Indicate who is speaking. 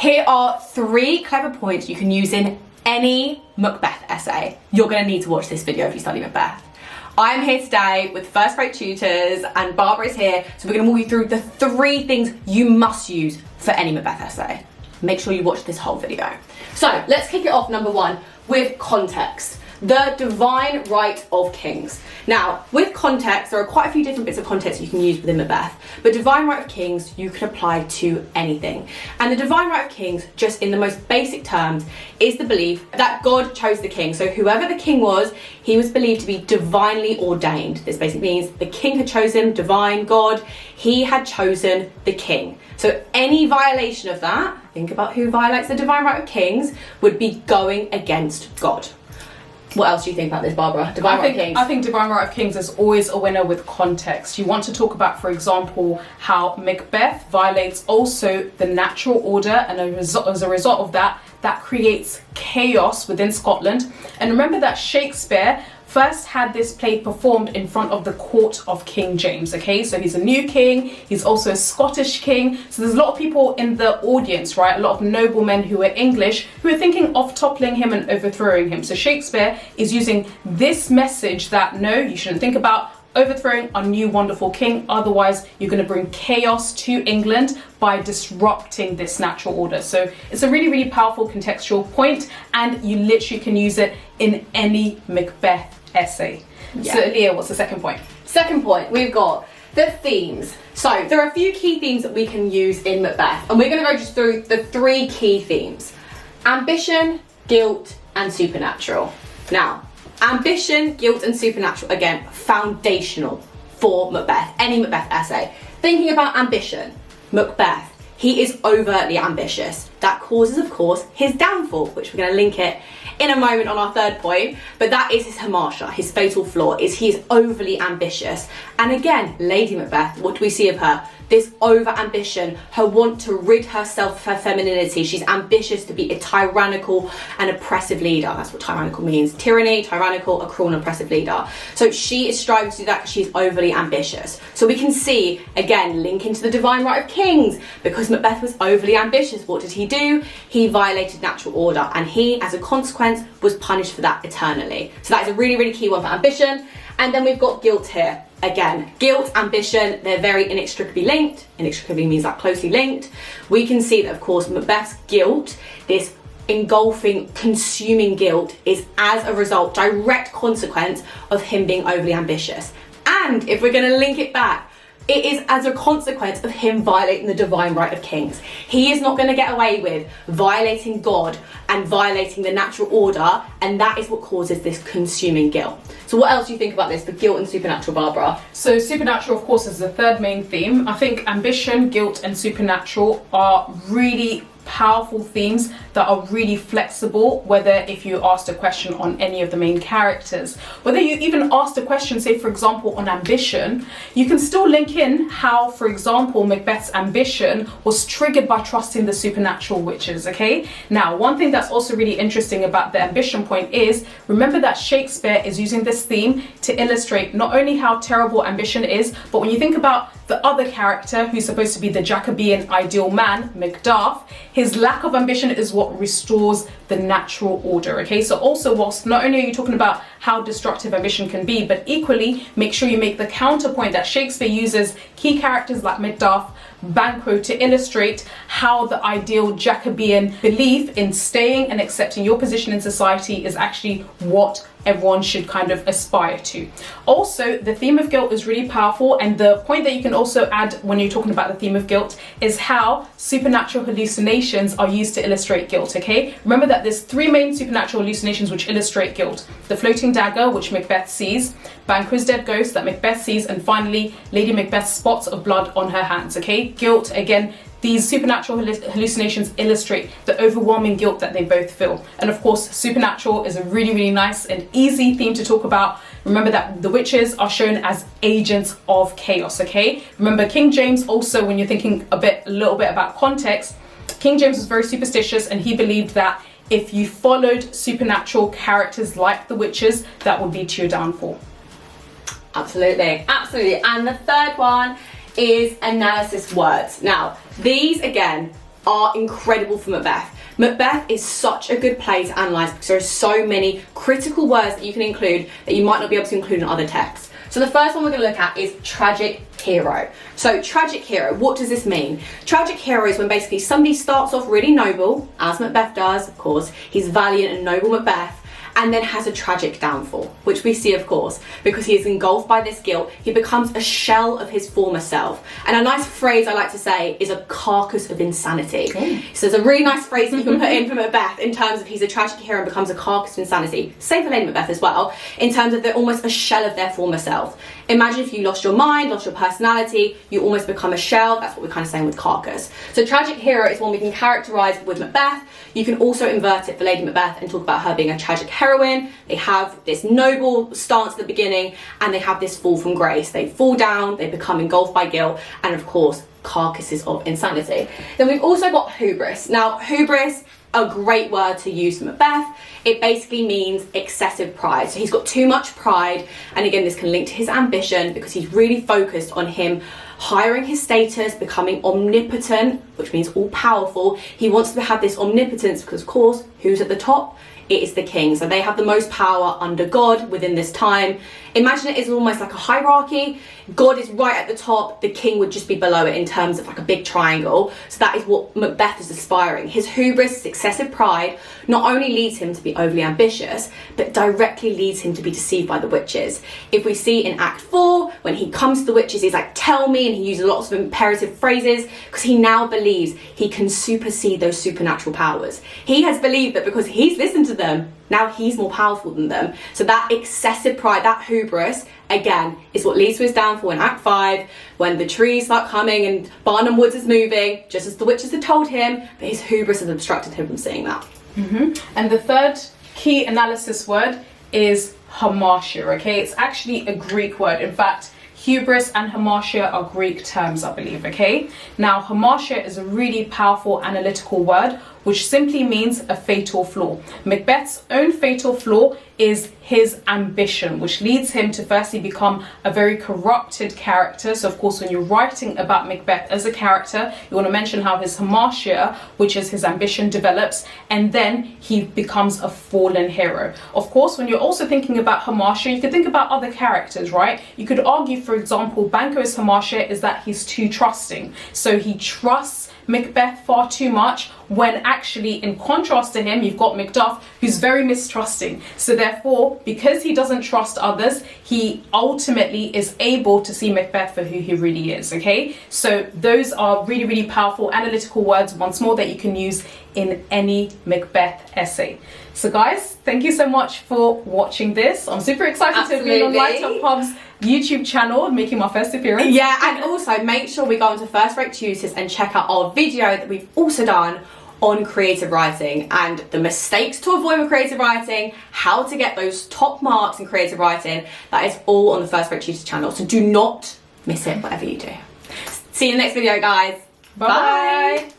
Speaker 1: Here are 3 clever points you can use in any Macbeth essay. You're going to need to watch this video if you study Macbeth. I'm here today with first rate tutors and Barbara is here, so we're going to walk you through the 3 things you must use for any Macbeth essay. Make sure you watch this whole video. So let's kick it off, number 1, with context. The divine right of kings. Now, with context, there are quite a few different bits of context you can use within Macbeth, but divine right of kings you can apply to anything. And the divine right of kings, just in the most basic terms, is the belief that God chose the king. So whoever the king was, he was believed to be divinely ordained. This basically means the king had chosen, divine God, he had chosen the king. So any violation of that, think about who violates the divine right of kings, would be going against God. What else do you think about this, Barbara? Divine right of kings.
Speaker 2: I think divine right of kings is always a winner with context. You want to talk about, for example, how Macbeth violates also the natural order, and as a result of that, that creates chaos within Scotland. And remember that Shakespeare first had this play performed in front of the court of King James, okay? So he's a new king, he's also a Scottish king. So there's a lot of people in the audience, right? A lot of noblemen who are English who are thinking of toppling him and overthrowing him. So Shakespeare is using this message that no, you shouldn't think about overthrowing our new wonderful king, otherwise you're going to bring chaos to England by disrupting this natural order. So it's a really, really powerful contextual point, and you literally can use it in any Macbeth essay. Yeah. So Leah, what's the second point?
Speaker 1: Second point, we've got the themes. So there are a few key themes that we can use in Macbeth, and we're going to go just through the 3 key themes: ambition, guilt, and supernatural. Now, ambition, guilt, and supernatural, again, foundational for Macbeth, any Macbeth essay. Thinking about ambition, Macbeth, he is overtly ambitious. That causes, of course, his downfall, which we're going to link it in a moment on our 3rd point, but that is his hamartia, his fatal flaw, is he is overly ambitious. And again, Lady Macbeth, what do we see of her? This over-ambition, her want to rid herself of her femininity. She's ambitious to be a tyrannical and oppressive leader. That's what tyrannical means. Tyranny, tyrannical, a cruel and oppressive leader. So she is striving to do that because she's overly ambitious. So we can see, again, link into the divine right of kings. Because Macbeth was overly ambitious, what did he do? He violated natural order, and he, as a consequence, was punished for that eternally. So that is a really, really key one for ambition. And then we've got guilt here. Again, guilt, ambition, they're very inextricably linked. Inextricably means like closely linked. We can see that, of course, Macbeth's guilt, this engulfing, consuming guilt, is as a result, direct consequence of him being overly ambitious. And if we're going to link it back, it is as a consequence of him violating the divine right of kings. He is not going to get away with violating God and violating the natural order, and that is what causes this consuming guilt. So what else do you think about this, the guilt and supernatural, Barbara?
Speaker 2: So supernatural, of course, is the 3rd main theme. I think ambition, guilt, and supernatural are really powerful themes that are really flexible, whether if you asked a question on any of the main characters, whether you even asked a question, say for example on ambition, you can still link in how, for example, Macbeth's ambition was triggered by trusting the supernatural witches. Okay, now one thing that's also really interesting about the ambition point is, remember that Shakespeare is using this theme to illustrate not only how terrible ambition is, but when you think about the other character who's supposed to be the Jacobean ideal man, Macduff, his lack of ambition is what restores the natural order. Okay, so also, whilst not only are you talking about how destructive ambition can be, but equally make sure you make the counterpoint that Shakespeare uses key characters like Macduff, Banquo to illustrate how the ideal Jacobean belief in staying and accepting your position in society is actually what everyone should kind of aspire to. Also, the theme of guilt is really powerful, and the point that you can also add when you're talking about the theme of guilt is how supernatural hallucinations are used to illustrate guilt. Okay, remember that there's 3 main supernatural hallucinations which illustrate guilt: the floating dagger, which Macbeth sees, Banquo's dead ghost that Macbeth sees, and finally Lady Macbeth's spots of blood on her hands. Okay, guilt, again, these supernatural hallucinations illustrate the overwhelming guilt that they both feel. And of course, supernatural is a really, really nice and easy theme to talk about. Remember that the witches are shown as agents of chaos, okay? Remember King James also, when you're thinking a little bit about context, King James was very superstitious, and he believed that if you followed supernatural characters like the witches, that would lead to your downfall.
Speaker 1: Absolutely, absolutely. And the 3rd one is analysis words. Now, these again, are incredible for Macbeth. Macbeth is such a good play to analyse because there are so many critical words that you can include that you might not be able to include in other texts. So the first one we're going to look at is tragic hero. So tragic hero, what does this mean? Tragic hero is when basically somebody starts off really noble, as Macbeth does, of course. He's valiant and noble Macbeth, and then has a tragic downfall, which we see, of course, because he is engulfed by this guilt. He becomes a shell of his former self. And a nice phrase I like to say is a carcass of insanity. So there's a really nice phrase that you can put in for Macbeth in terms of he's a tragic hero and becomes a carcass of insanity. Same for Lady Macbeth as well, in terms of they're almost a shell of their former self. Imagine if you lost your mind, lost your personality, you almost become a shell. That's what we're kind of saying with carcass. So tragic hero is one we can characterise with Macbeth. You can also invert it for Lady Macbeth and talk about her being a tragic heroine. They have this noble stance at the beginning and they have this fall from grace. They fall down, they become engulfed by guilt, and of course, carcasses of insanity. Then we've also got hubris. Now, hubris, a great word to use for Macbeth. It basically means excessive pride. So he's got too much pride, and again, this can link to his ambition because he's really focused on him hiring his status, becoming omnipotent, which means all powerful. He wants to have this omnipotence because, of course, who's at the top? It is the king. So they have the most power under God within this time. Imagine it is almost like a hierarchy. God is right at the top, the king would just be below it in terms of like a big triangle. So that is what Macbeth is aspiring. His hubris, excessive pride, not only leads him to be overly ambitious, but directly leads him to be deceived by the witches. If we see in Act 4, when he comes to the witches, he's like, tell me, and he uses lots of imperative phrases because he now believes he can supersede those supernatural powers. He has believed that because he's listened to them, now he's more powerful than them. So that excessive pride, that hubris, again, is what leads to his downfall in Act 5, when the trees start coming and Barnum Woods is moving, just as the witches had told him, but his hubris has obstructed him from seeing that.
Speaker 2: And the third key analysis word is hamartia, okay? It's actually a Greek word. In fact, hubris and hamartia are Greek terms, I believe, okay? Now, hamartia is a really powerful analytical word, which simply means a fatal flaw. Macbeth's own fatal flaw is his ambition, which leads him to firstly become a very corrupted character. So of course, when you're writing about Macbeth as a character, you want to mention how his hamartia, which is his ambition, develops, and then he becomes a fallen hero. Of course, when you're also thinking about hamartia, you could think about other characters, right? You could argue, for example, Banquo's hamartia is that he's too trusting. So he trusts Macbeth far too much, when actually, in contrast to him, you've got Macduff, who's very mistrusting. So therefore, because he doesn't trust others, he ultimately is able to see Macbeth for who he really is, okay? So those are really, really powerful analytical words, once more, that you can use in any Macbeth essay. So guys, thank you so much for watching this. I'm super excited to be on Light Up Pub's YouTube channel, making my first appearance.
Speaker 1: Yeah, and also make sure we go onto First Rate Tutors and check out our video that we've also done on creative writing and the mistakes to avoid with creative writing, how to get those top marks in creative writing. That is all on the First Rate Tutors channel, so do not miss it, whatever you do. See you in the next video, guys.
Speaker 2: Bye.